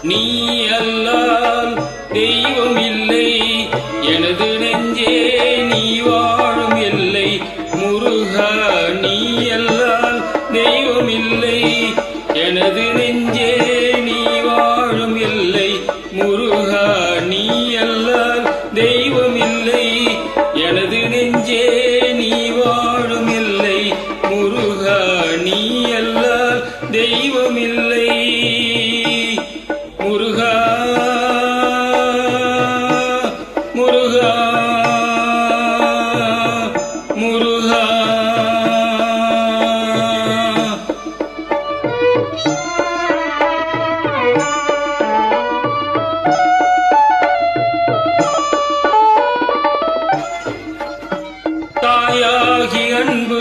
நீ அல்லால் தெய்வம் இல்லை எனது நெஞ்சே நீ வாழும் எல்லை முருகா நீ அல்லால் தெய்வம் இல்லை எனது நெஞ்சே நீ வாழும் எல்லை முருகா நீ அல்லால் தெய்வம் இல்லை எனது நெஞ்சே நீ வாழும் எல்லை முருகா நீ அல்லால் தெய்வம் இல்லை முருகா முருகா முருகா தாயாகி அன்பு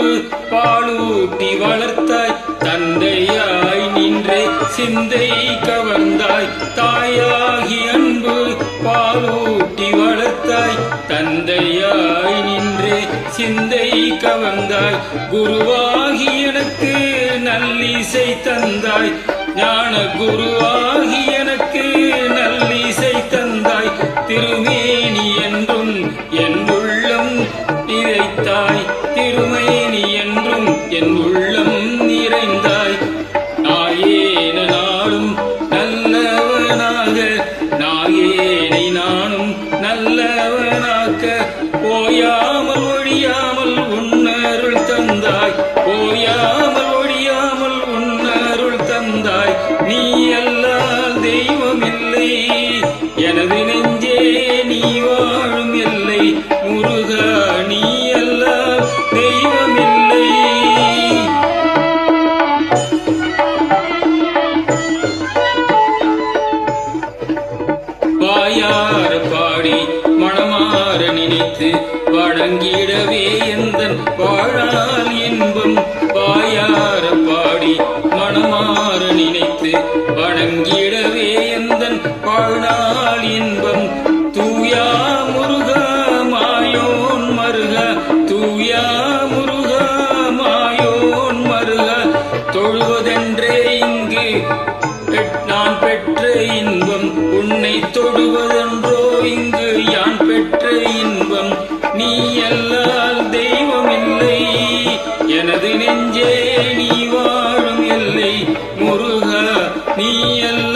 பாலூட்டி வளர்த்தாய் தந்தையாய் நின்றே சிந்தை கவர்ந்தாய் தாயாகி அன்பு பாலூட்டி வளர்த்தாய் தந்தையாய் நின்றே சிந்தை கவர்ந்தாய் குருவாகி எனக்கு நல்லிசை தந்தாய் ஞான குருவாகி எனக்கு நல்லிசை தந்தாய் திருமேனி என்றும் என் உள்ளம் நிறைத்தாய் திருமேனி என்றும் என் உள்ளம் நிறைந்தாய் நாயேன நாளும் நல்லவனாக நாயேனை நானும் நல்லவனாக்க போயாமல் ஒழியாமல் உன்னருள் தந்தாய் போயாமல் ஒழியாமல் உன்னருள் தந்தாய் நீ அல்லால் தெய்வம் இல்லை எனது நெஞ்சே நீ வாழும் எல்லை முருகா நீ அல்லால் தெய்வம் இல்லை வாயார பாடி மனமாற நினைத்து வணங்கிடவே எந்தன் வாழால் இன்பம் வாயார பாடி மனமாற நினைத்து வணங்கிடவே எந்தன் வாழ்நாள் இன்பம் தூயா முருகா மாயோன் மருகா தூயா முருகா மாயோன் மருகா தொழுவதென்றே இங்கு நான் பெற்ற இன்பம் உன்னை தொடுவதென்றோ இங்கு யான் பெற்ற இன்பம் நீ அல்லால் தெய்வம் இல்லை எனது நெஞ்சே நீ வாழும் எல்லை முருகா நீ அல்ல